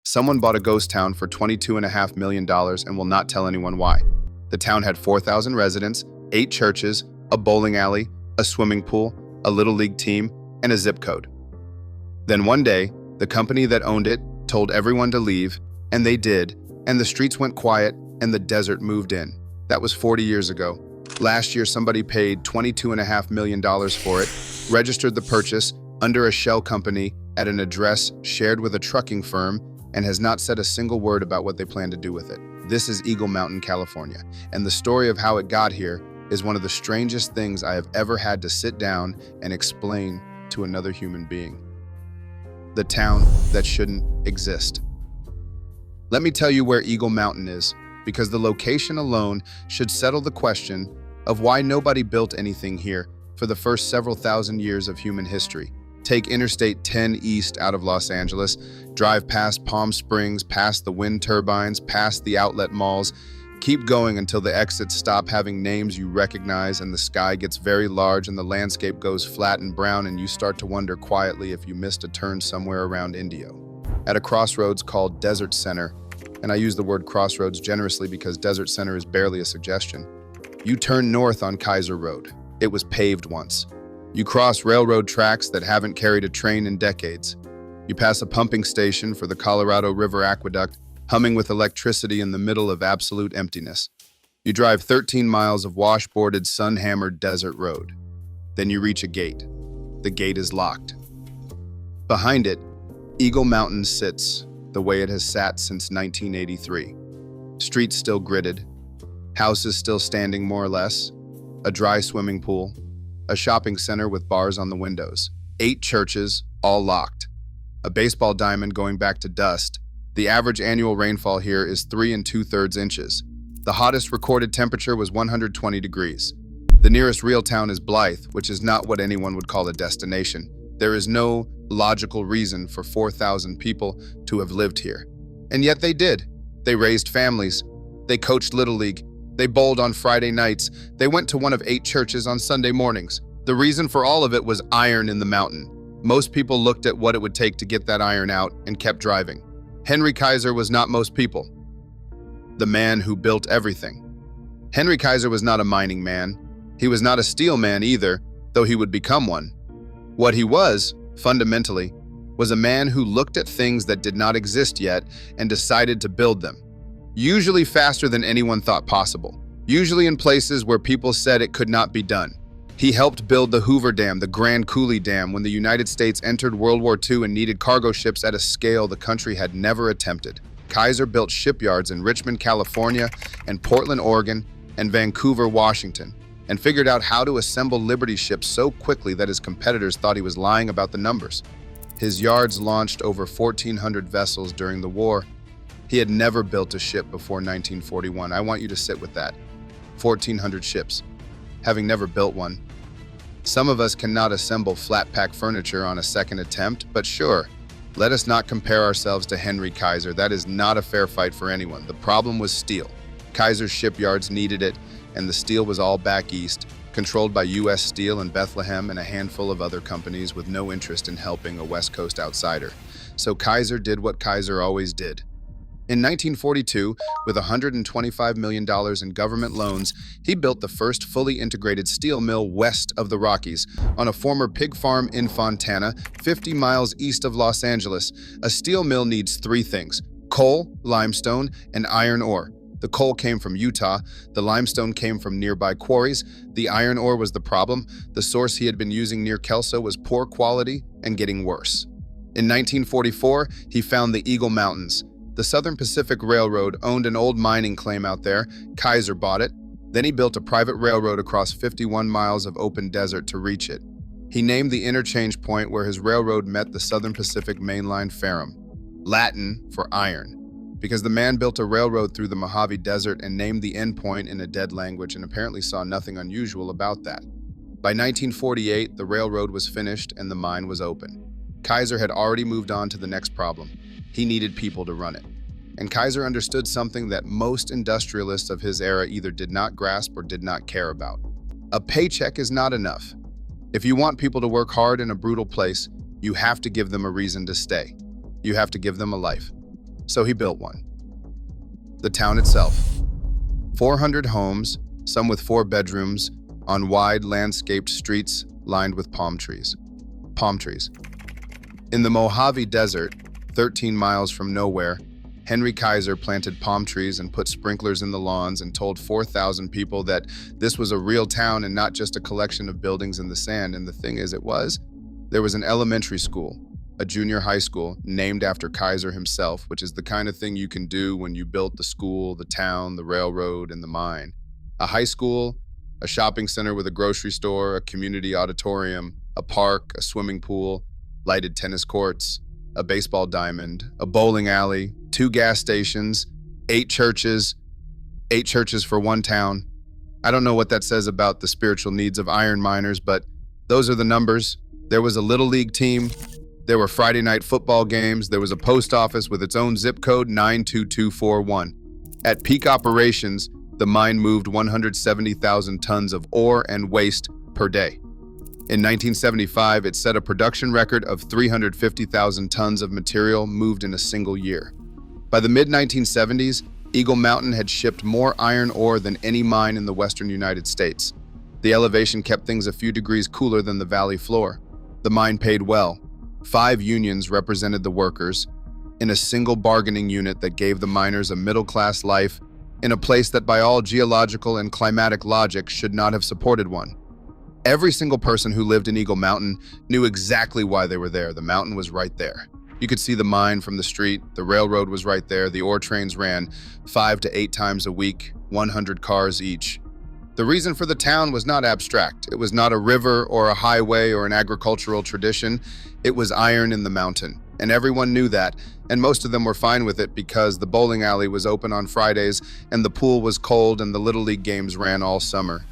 Someone bought a ghost town for $22.5 million and will not tell anyone why. The town had 4,000 residents, 8 churches, a bowling alley, a swimming pool, a little league team, and a zip code. Then one day, the company that owned it told everyone to leave, and they did, and the streets went quiet and the desert moved in. That was 40 years ago. Last year, somebody paid $22.5 million for it, registered the purchase under a shell company at an address shared with a trucking firm, and has not said a single word about what they plan to do with it. This is Eagle Mountain, California, and the story of how it got here is one of the strangest things I have ever had to sit down and explain to another human being. The town that shouldn't exist. Let me tell you where Eagle Mountain is, because the location alone should settle the question of why nobody built anything here for the first several thousand years of human history. Take Interstate 10 east out of Los Angeles, drive past Palm Springs, past the wind turbines, past the outlet malls. Keep going until the exits stop having names you recognize and the sky gets very large and the landscape goes flat and brown and you start to wonder quietly if you missed a turn somewhere around Indio. At a crossroads called Desert Center, and I use the word crossroads generously because Desert Center is barely a suggestion, you turn north on Kaiser Road. It was paved once. You cross railroad tracks that haven't carried a train in decades. You pass a pumping station for the Colorado River Aqueduct, humming with electricity in the middle of absolute emptiness. You drive 13 miles of washboarded, sun-hammered desert road. Then you reach a gate. The gate is locked. Behind it, Eagle Mountain sits the way it has sat since 1983. Streets still gridded, houses still standing more or less, a dry swimming pool, a shopping center with bars on the windows, 8 churches, all locked, a baseball diamond going back to dust. The average annual rainfall here is 3 2/3 inches. The hottest recorded temperature was 120 degrees. The nearest real town is Blythe, which is not what anyone would call a destination. There is no logical reason for 4,000 people to have lived here. And yet they did. They raised families. They coached Little League. They bowled on Friday nights. They went to one of 8 churches on Sunday mornings. The reason for all of it was iron in the mountain. Most people looked at what it would take to get that iron out and kept driving. Henry Kaiser was not most people. The man who built everything. Henry Kaiser was not a mining man. He was not a steel man either, though he would become one. What he was, fundamentally, was a man who looked at things that did not exist yet and decided to build them. Usually faster than anyone thought possible. Usually in places where people said it could not be done. He helped build the Hoover Dam, the Grand Coulee Dam, when the United States entered World War II and needed cargo ships at a scale the country had never attempted. Kaiser built shipyards in Richmond, California, and Portland, Oregon, and Vancouver, Washington, and figured out how to assemble Liberty ships so quickly that his competitors thought he was lying about the numbers. His yards launched over 1,400 vessels during the war. He had never built a ship before 1941. I want you to sit with that. 1,400 ships, having never built one. Some of us cannot assemble flat-pack furniture on a second attempt, but sure, let us not compare ourselves to Henry Kaiser. That is not a fair fight for anyone. The problem was steel. Kaiser's shipyards needed it, and the steel was all back east, controlled by U.S. Steel in Bethlehem and a handful of other companies with no interest in helping a West Coast outsider. So Kaiser did what Kaiser always did. In 1942, with $125 million in government loans, he built the first fully integrated steel mill west of the Rockies, on a former pig farm in Fontana, 50 miles east of Los Angeles. A steel mill needs 3 things: coal, limestone, and iron ore. The coal came from Utah, the limestone came from nearby quarries, the iron ore was the problem. The source he had been using near Kelso was poor quality and getting worse. In 1944, he found the Eagle Mountains. The Southern Pacific Railroad owned an old mining claim out there. Kaiser bought it. Then he built a private railroad across 51 miles of open desert to reach it. He named the interchange point where his railroad met the Southern Pacific Mainline Ferrum, Latin for iron, because the man built a railroad through the Mojave Desert and named the end point in a dead language and apparently saw nothing unusual about that. By 1948, the railroad was finished and the mine was open. Kaiser had already moved on to the next problem. He needed people to run it. And Kaiser understood something that most industrialists of his era either did not grasp or did not care about. A paycheck is not enough. If you want people to work hard in a brutal place, you have to give them a reason to stay. You have to give them a life. So he built one. The town itself. 400 homes, some with 4 bedrooms, on wide landscaped streets lined with palm trees. Palm trees. In the Mojave Desert, 13 miles from nowhere, Henry Kaiser planted palm trees and put sprinklers in the lawns and told 4,000 people that this was a real town and not just a collection of buildings in the sand. And the thing is, there was an elementary school, a junior high school, named after Kaiser himself, which is the kind of thing you can do when you built the school, the town, the railroad, and the mine. A high school, a shopping center with a grocery store, a community auditorium, a park, a swimming pool, lighted tennis courts, a baseball diamond, a bowling alley, 2 gas stations, 8 churches for one town. I don't know what that says about the spiritual needs of iron miners, but those are the numbers. There was a little league team. There were Friday night football games. There was a post office with its own zip code, 92241. At peak operations, the mine moved 170,000 tons of ore and waste per day. In 1975, it set a production record of 350,000 tons of material moved in a single year. By the mid-1970s, Eagle Mountain had shipped more iron ore than any mine in the western United States. The elevation kept things a few degrees cooler than the valley floor. The mine paid well. 5 unions represented the workers in a single bargaining unit that gave the miners a middle-class life in a place that by all geological and climatic logic should not have supported one. Every single person who lived in Eagle Mountain knew exactly why they were there. The mountain was right there. You could see the mine from the street. The railroad was right there. The ore trains ran 5 to 8 times a week, 100 cars each. The reason for the town was not abstract. It was not a river or a highway or an agricultural tradition. It was iron in the mountain. And everyone knew that, and most of them were fine with it because the bowling alley was open on Fridays and the pool was cold and the Little League games ran all summer.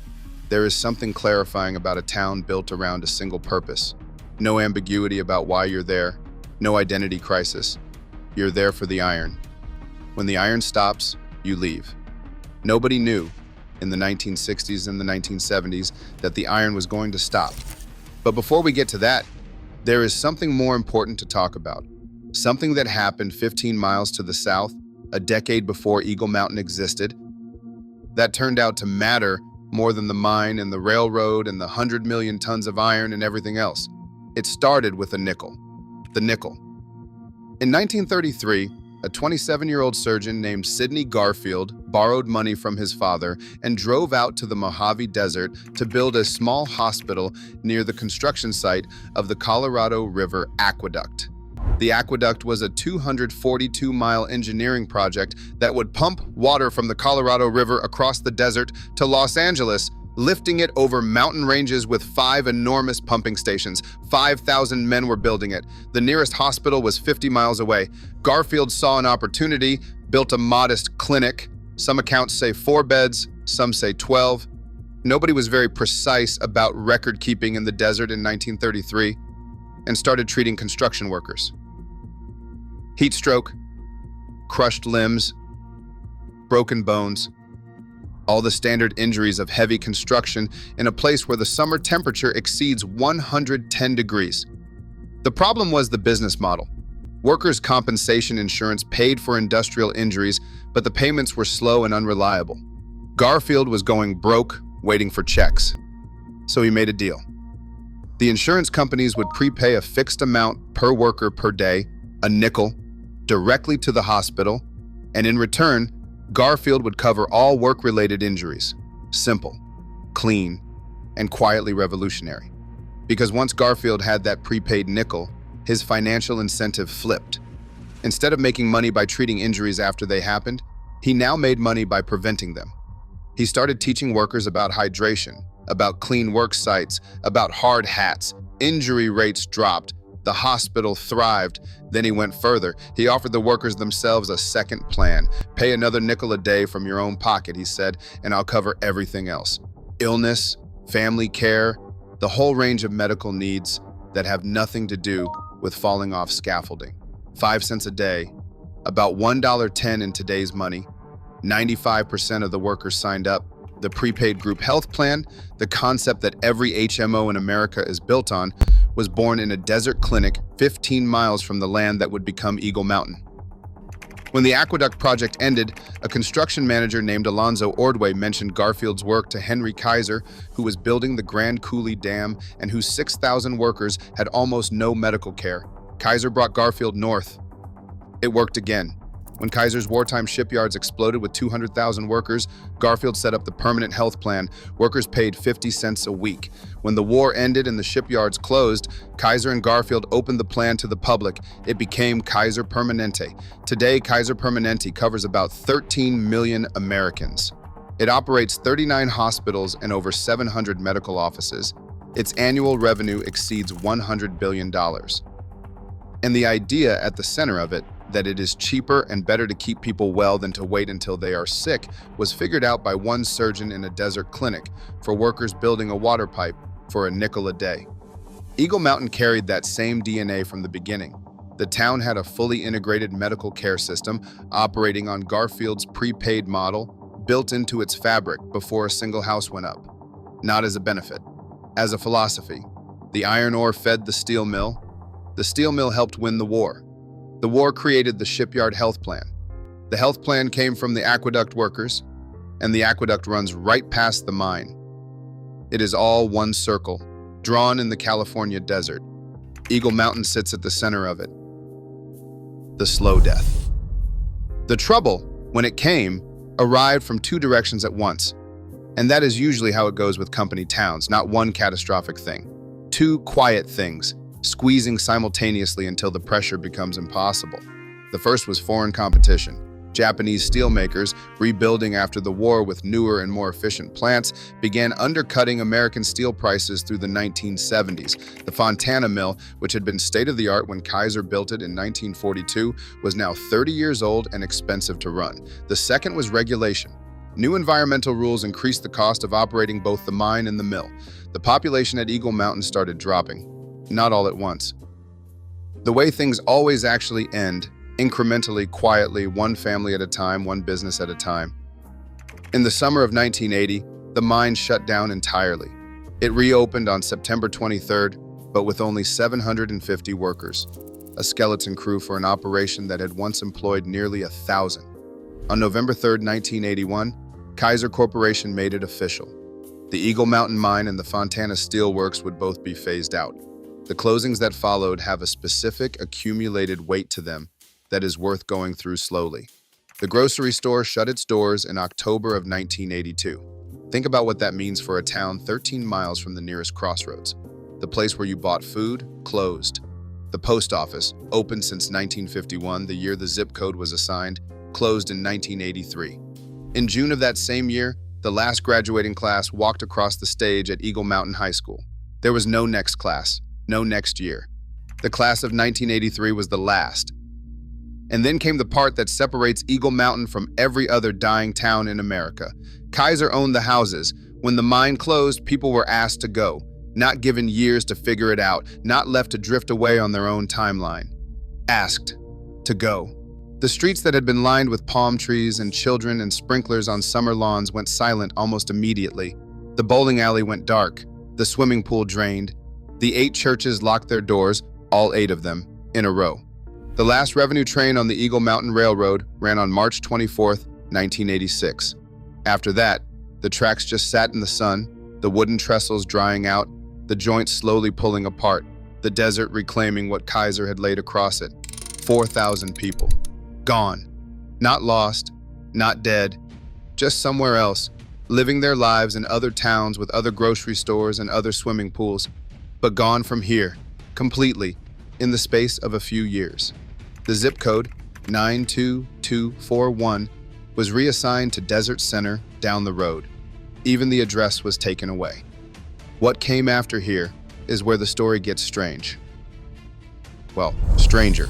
There is something clarifying about a town built around a single purpose. No ambiguity about why you're there. No identity crisis. You're there for the iron. When the iron stops, you leave. Nobody knew in the 1960s and the 1970s that the iron was going to stop. But before we get to that, there is something more important to talk about. Something that happened 15 miles to the south, a decade before Eagle Mountain existed, that turned out to matter more than the mine and the railroad and the 100 million tons of iron and everything else. It started with a nickel. The nickel. In 1933, a 27-year-old surgeon named Sidney Garfield borrowed money from his father and drove out to the Mojave Desert to build a small hospital near the construction site of the Colorado River Aqueduct. The aqueduct was a 242-mile engineering project that would pump water from the Colorado River across the desert to Los Angeles, lifting it over mountain ranges with 5 enormous pumping stations. 5,000 men were building it. The nearest hospital was 50 miles away. Garfield saw an opportunity, built a modest clinic. Some accounts say 4 beds, some say 12. Nobody was very precise about record keeping in the desert in 1933, and started treating construction workers. Heat stroke, crushed limbs, broken bones, all the standard injuries of heavy construction in a place where the summer temperature exceeds 110 degrees. The problem was the business model. Workers' compensation insurance paid for industrial injuries, but the payments were slow and unreliable. Garfield was going broke, waiting for checks. So he made a deal. The insurance companies would prepay a fixed amount per worker per day, a nickel, directly to the hospital, and in return, Garfield would cover all work-related injuries. Simple, clean, and quietly revolutionary. Because once Garfield had that prepaid nickel, his financial incentive flipped. Instead of making money by treating injuries after they happened, he now made money by preventing them. He started teaching workers about hydration, about clean work sites, about hard hats. Injury rates dropped. The hospital thrived. Then he went further. He offered the workers themselves a second plan. Pay another nickel a day from your own pocket, he said, and I'll cover everything else. Illness, family care, the whole range of medical needs that have nothing to do with falling off scaffolding. 5 cents a day, about $1.10 in today's money. 95% of the workers signed up. The prepaid group health plan, the concept that every HMO in America is built on, was born in a desert clinic 15 miles from the land that would become Eagle Mountain. When the aqueduct project ended, a construction manager named Alonzo Ordway mentioned Garfield's work to Henry Kaiser, who was building the Grand Coulee Dam and whose 6,000 workers had almost no medical care. Kaiser brought Garfield north. It worked again. When Kaiser's wartime shipyards exploded with 200,000 workers, Garfield set up the permanent health plan. Workers paid 50 cents a week. When the war ended and the shipyards closed, Kaiser and Garfield opened the plan to the public. It became Kaiser Permanente. Today, Kaiser Permanente covers about 13 million Americans. It operates 39 hospitals and over 700 medical offices. Its annual revenue exceeds $100 billion. And the idea at the center of it, that it is cheaper and better to keep people well than to wait until they are sick, was figured out by one surgeon in a desert clinic for workers building a water pipe for a nickel a day. Eagle Mountain carried that same DNA from the beginning. The town had a fully integrated medical care system operating on Garfield's prepaid model built into its fabric before a single house went up. Not as a benefit, as a philosophy. The iron ore fed the steel mill. The steel mill helped win the war. The war created the shipyard health plan. The health plan came from the aqueduct workers, and the aqueduct runs right past the mine. It is all one circle, drawn in the California desert. Eagle Mountain sits at the center of it. The slow death. The trouble, when it came, arrived from two directions at once. And that is usually how it goes with company towns, not one catastrophic thing. Two quiet things, squeezing simultaneously until the pressure becomes impossible. The first was foreign competition. Japanese steelmakers, rebuilding after the war with newer and more efficient plants, began undercutting American steel prices through the 1970s. The Fontana Mill, which had been state-of-the-art when Kaiser built it in 1942, was now 30 years old and expensive to run. The second was regulation. New environmental rules increased the cost of operating both the mine and the mill. The population at Eagle Mountain started dropping. Not all at once. The way things always actually end, incrementally, quietly, one family at a time, one business at a time. In the summer of 1980, the mine shut down entirely. It reopened on September 23rd, but with only 750 workers, a skeleton crew for an operation that had once employed nearly 1,000. On November 3rd, 1981, Kaiser Corporation made it official. The Eagle Mountain Mine and the Fontana Steel Works would both be phased out. The closings that followed have a specific accumulated weight to them that is worth going through slowly. The grocery store shut its doors in October of 1982. Think about what that means for a town 13 miles from the nearest crossroads. The place where you bought food closed. The post office, open since 1951, the year the zip code was assigned, closed in 1983. In June of that same year, the last graduating class walked across the stage at Eagle Mountain High School. There was no next class. No next year. The class of 1983 was the last. And then came the part that separates Eagle Mountain from every other dying town in America. Kaiser owned the houses. When the mine closed, people were asked to go, not given years to figure it out, not left to drift away on their own timeline. Asked to go. The streets that had been lined with palm trees and children and sprinklers on summer lawns went silent almost immediately. The bowling alley went dark. The swimming pool drained. The 8 churches locked their doors, all 8 of them, in a row. The last revenue train on the Eagle Mountain Railroad ran on March 24, 1986. After that, the tracks just sat in the sun, the wooden trestles drying out, the joints slowly pulling apart, the desert reclaiming what Kaiser had laid across it. 4,000 people. Gone. Not lost, not dead, just somewhere else, living their lives in other towns with other grocery stores and other swimming pools. But gone from here, completely, in the space of a few years. The zip code, 92241, was reassigned to Desert Center down the road. Even the address was taken away. What came after here is where the story gets strange. Well, stranger.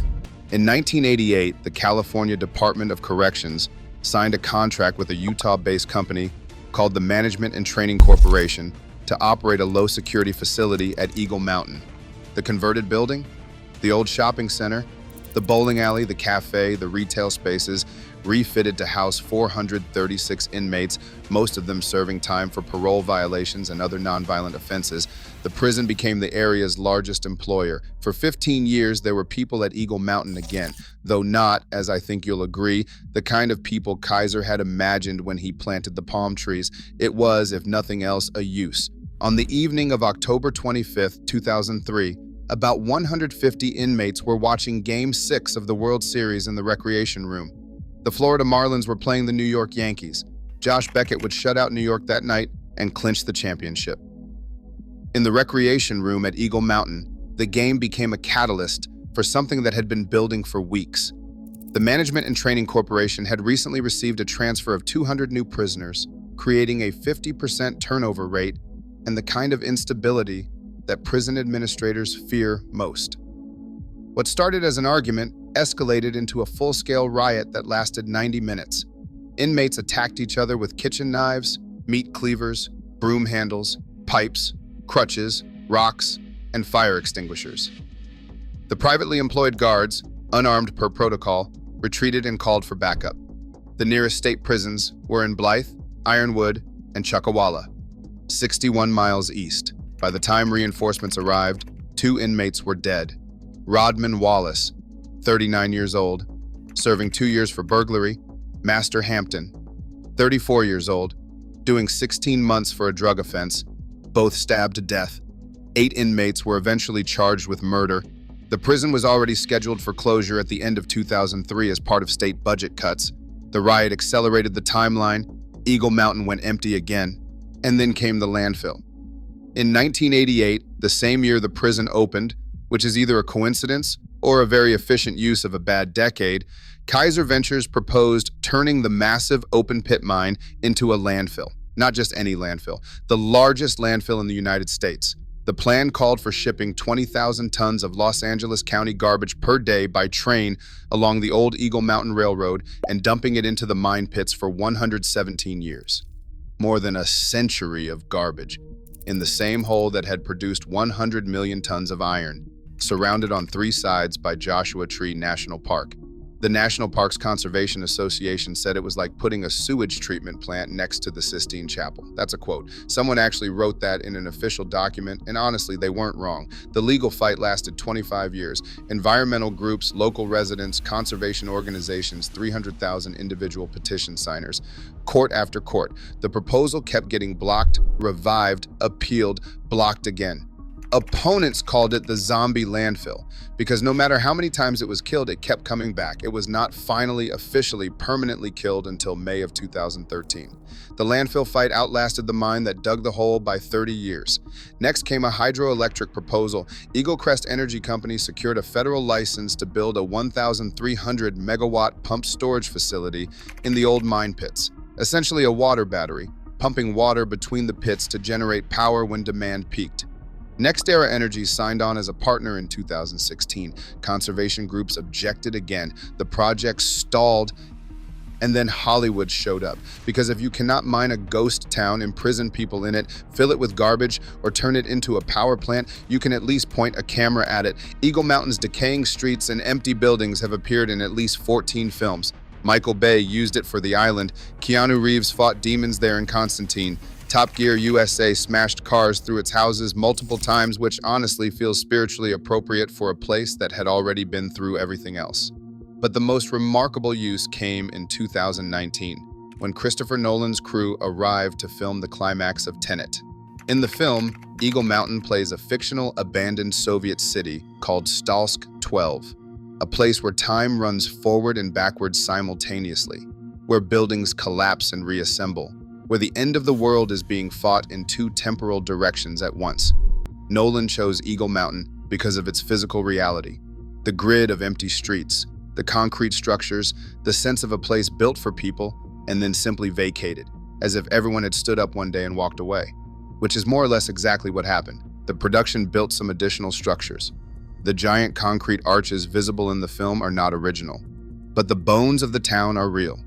In 1988, the California Department of Corrections signed a contract with a Utah-based company called the Management and Training Corporation to operate a low-security facility at Eagle Mountain. The converted building, the old shopping center, The bowling alley, the cafe, the retail spaces refitted to house 436 inmates, most of them serving time for parole violations and other nonviolent offenses. The prison became the area's largest employer. For 15 years, there were people at Eagle Mountain again, though not, as I think you'll agree, the kind of people Kaiser had imagined when he planted the palm trees. It was, if nothing else, a use. On the evening of October 25, 2003, about 150 inmates were watching Game 6 of the World Series in the recreation room. The Florida Marlins were playing the New York Yankees. Josh Beckett would shut out New York that night and clinch the championship. In the recreation room at Eagle Mountain, the game became a catalyst for something that had been building for weeks. The Management and Training Corporation had recently received a transfer of 200 new prisoners, creating a 50% turnover rate and the kind of instability that prison administrators fear most. What started as an argument escalated into a full-scale riot that lasted 90 minutes. Inmates attacked each other with kitchen knives, meat cleavers, broom handles, pipes, crutches, rocks, and fire extinguishers. The privately employed guards, unarmed per protocol, retreated and called for backup. The nearest state prisons were in Blythe, Ironwood, and Chuckawalla, 61 miles east. By the time reinforcements arrived, 2 inmates were dead. Rodman Wallace, 39 years old, serving 2 years for burglary. Master Hampton, 34 years old, doing 16 months for a drug offense, both stabbed to death. 8 inmates were eventually charged with murder. The prison was already scheduled for closure at the end of 2003 as part of state budget cuts. The riot accelerated the timeline. Eagle Mountain went empty again, and then came the landfill. In 1988, the same year the prison opened, which is either a coincidence or a very efficient use of a bad decade, Kaiser Ventures proposed turning the massive open pit mine into a landfill. Not just any landfill, the largest landfill in the United States. The plan called for shipping 20,000 tons of Los Angeles County garbage per day by train along the old Eagle Mountain Railroad and dumping it into the mine pits for 117 years. More than a century of garbage in the same hole that had produced 100 million tons of iron, surrounded on 3 sides by Joshua Tree National Park. The National Parks Conservation Association said it was like putting a sewage treatment plant next to the Sistine Chapel. That's a quote. Someone actually wrote that in an official document, and honestly, they weren't wrong. The legal fight lasted 25 years. Environmental groups, local residents, conservation organizations, 300,000 individual petition signers. Court after court. The proposal kept getting blocked, revived, appealed, blocked again. Opponents called it the zombie landfill because no matter how many times it was killed, it kept coming back. It was not finally officially permanently killed until May of 2013. The landfill fight outlasted the mine that dug the hole by 30 years. Next came a hydroelectric proposal. Eagle Crest Energy Company secured a federal license to build a 1,300 megawatt pumped storage facility in the old mine pits, essentially a water battery, pumping water between the pits to generate power when demand peaked. NextEra Energy signed on as a partner in 2016. Conservation groups objected again. The project stalled, and then Hollywood showed up. Because if you cannot mine a ghost town, imprison people in it, fill it with garbage, or turn it into a power plant, you can at least point a camera at it. Eagle Mountain's decaying streets and empty buildings have appeared in at least 14 films. Michael Bay used it for The Island. Keanu Reeves fought demons there in Constantine. Top Gear USA smashed cars through its houses multiple times, which honestly feels spiritually appropriate for a place that had already been through everything else. But the most remarkable use came in 2019, when Christopher Nolan's crew arrived to film the climax of Tenet. In the film, Eagle Mountain plays a fictional abandoned Soviet city called Stalsk 12, a place where time runs forward and backwards simultaneously, where buildings collapse and reassemble, where the end of the world is being fought in 2 temporal directions at once. Nolan chose Eagle Mountain because of its physical reality, the grid of empty streets, the concrete structures, the sense of a place built for people and then simply vacated, as if everyone had stood up one day and walked away, which is more or less exactly what happened. The production built some additional structures. The giant concrete arches visible in the film are not original, but the bones of the town are real.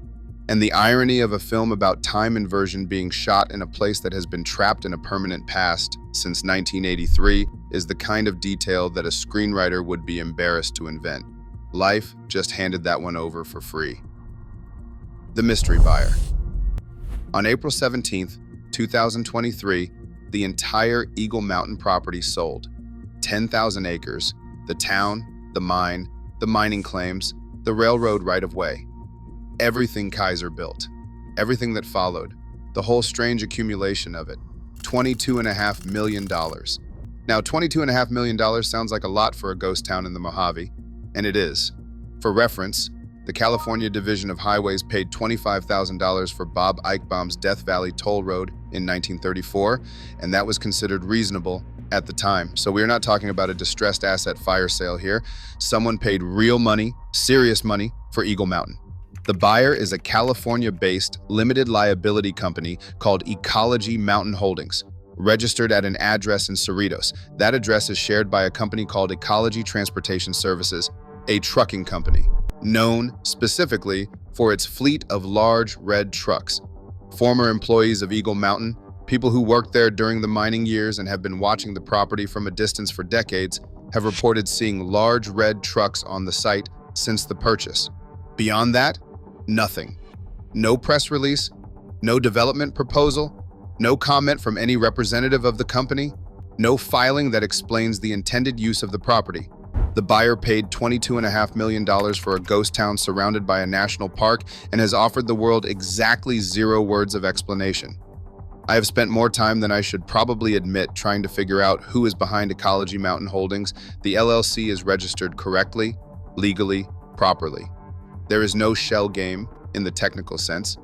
And the irony of a film about time inversion being shot in a place that has been trapped in a permanent past since 1983 is the kind of detail that a screenwriter would be embarrassed to invent. Life just handed that one over for free. The mystery buyer. On April 17th, 2023, the entire Eagle Mountain property sold. 10,000 acres, the town, the mine, the mining claims, the railroad right-of-way. Everything Kaiser built, everything that followed, the whole strange accumulation of it. $22.5 million. Now, $22.5 million sounds like a lot for a ghost town in the Mojave, and it is. For reference, the California Division of Highways paid $25,000 for Bob Eichbaum's Death Valley Toll Road in 1934, and that was considered reasonable at the time. So we're not talking about a distressed asset fire sale here. Someone paid real money, serious money, for Eagle Mountain. The buyer is a California-based limited liability company called Ecology Mountain Holdings, registered at an address in Cerritos. That address is shared by a company called Ecology Transportation Services, a trucking company, known specifically for its fleet of large red trucks. Former employees of Eagle Mountain, people who worked there during the mining years and have been watching the property from a distance for decades, have reported seeing large red trucks on the site since the purchase. Beyond that, nothing. No press release, no development proposal, no comment from any representative of the company, no filing that explains the intended use of the property. The buyer paid $22.5 million for a ghost town surrounded by a national park and has offered the world exactly 0 words of explanation. I have spent more time than I should probably admit trying to figure out who is behind Ecology Mountain Holdings. The LLC is registered correctly, legally, properly. There is no shell game in the technical sense.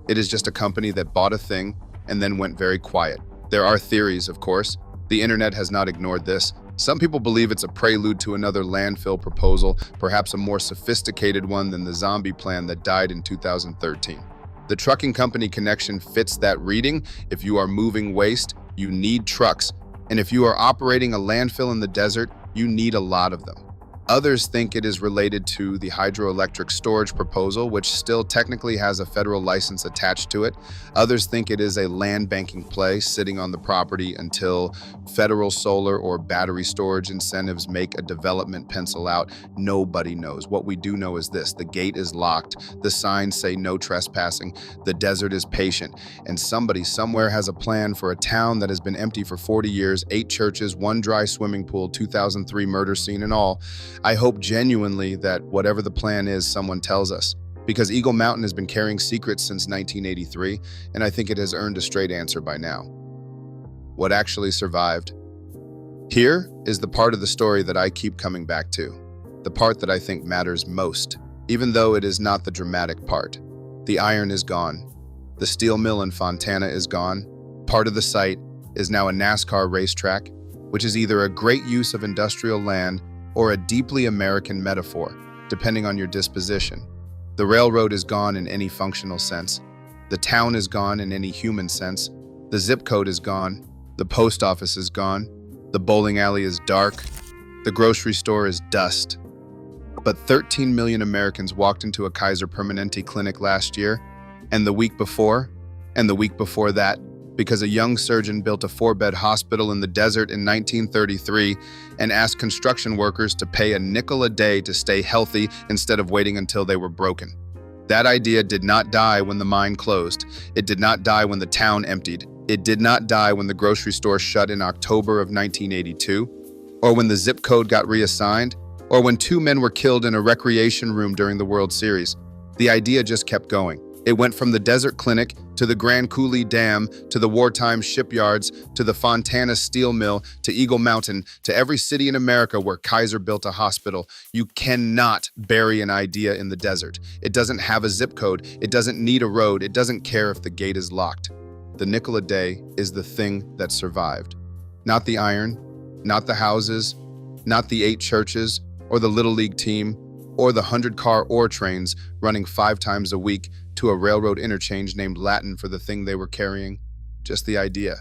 It is just a company that bought a thing and then went very quiet. There are theories, of course. The internet has not ignored this. Some people believe it's a prelude to another landfill proposal, perhaps a more sophisticated one than the zombie plan that died in 2013. The trucking company connection fits that reading. If you are moving waste, you need trucks. And if you are operating a landfill in the desert, you need a lot of them. Others think it is related to the hydroelectric storage proposal, which still technically has a federal license attached to it. Others think it is a land banking play sitting on the property until federal solar or battery storage incentives make a development pencil out. Nobody knows. What we do know is this: the gate is locked, the signs say no trespassing, the desert is patient, and somebody somewhere has a plan for a town that has been empty for 40 years, 8 churches, 1 dry swimming pool, 2003 murder scene and all. I hope genuinely that whatever the plan is, someone tells us, because Eagle Mountain has been carrying secrets since 1983, and I think it has earned a straight answer by now. What actually survived? Here is the part of the story that I keep coming back to, the part that I think matters most, even though it is not the dramatic part. The iron is gone. The steel mill in Fontana is gone. Part of the site is now a NASCAR racetrack, which is either a great use of industrial land or a deeply American metaphor, depending on your disposition. The railroad is gone in any functional sense. The town is gone in any human sense. The zip code is gone. The post office is gone. The bowling alley is dark. The grocery store is dust. But 13 million Americans walked into a Kaiser Permanente clinic last year, and the week before, and the week before that, because a young surgeon built a 4-bed hospital in the desert in 1933 and asked construction workers to pay a nickel a day to stay healthy instead of waiting until they were broken. That idea did not die when the mine closed. It did not die when the town emptied. It did not die when the grocery store shut in October of 1982, or when the zip code got reassigned, or when 2 men were killed in a recreation room during the World Series. The idea just kept going. It went from the desert clinic to the Grand Coulee Dam, to the wartime shipyards, to the Fontana steel mill, to Eagle Mountain, to every city in America where Kaiser built a hospital. You cannot bury an idea in the desert. It doesn't have a zip code. It doesn't need a road. It doesn't care if the gate is locked. The nickel a day is the thing that survived. Not the iron, not the houses, not the 8 churches, or the Little League team, or the 100-car ore trains running 5 times a week to a railroad interchange named Latin for the thing they were carrying. Just the idea,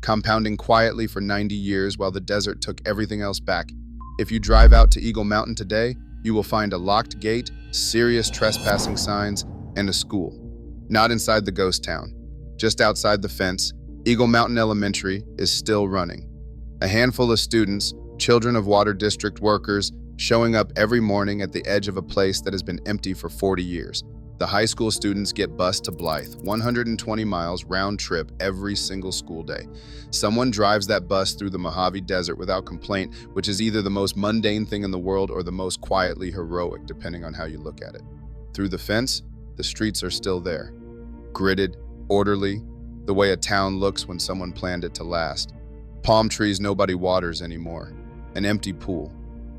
compounding quietly for 90 years while the desert took everything else back. If you drive out to Eagle Mountain today, you will find a locked gate, serious trespassing signs, and a school. Not inside the ghost town. Just outside the fence, Eagle Mountain Elementary is still running. A handful of students, children of Water District workers, showing up every morning at the edge of a place that has been empty for 40 years. The high school students get bused to Blythe, 120 miles round trip every single school day. Someone drives that bus through the Mojave Desert without complaint, which is either the most mundane thing in the world or the most quietly heroic, depending on how you look at it. Through the fence, the streets are still there. Gridded, orderly, the way a town looks when someone planned it to last. Palm trees nobody waters anymore. An empty pool.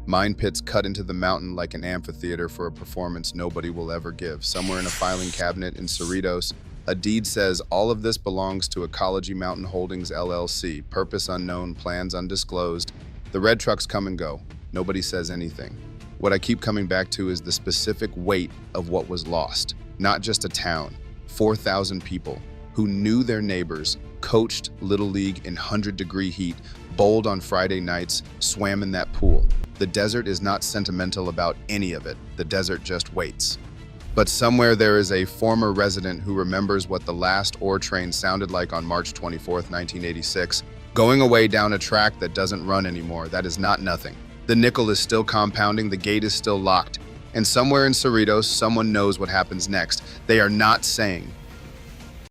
Mine pits cut into the mountain like an amphitheater for a performance nobody will ever give. Somewhere in a filing cabinet in Cerritos, a deed says all of this belongs to Ecology Mountain Holdings LLC, purpose unknown, plans undisclosed. The red trucks come and go. Nobody says anything. What I keep coming back to is the specific weight of what was lost. Not just a town, 4,000 people who knew their neighbors, coached Little League in 100-degree heat, bowled on Friday nights, swam in that pool. The desert is not sentimental about any of it. The desert just waits. But somewhere there is a former resident who remembers what the last ore train sounded like on March 24th, 1986, going away down a track that doesn't run anymore. That is not nothing. The nickel is still compounding, the gate is still locked, and somewhere in Cerritos, someone knows what happens next. They are not saying,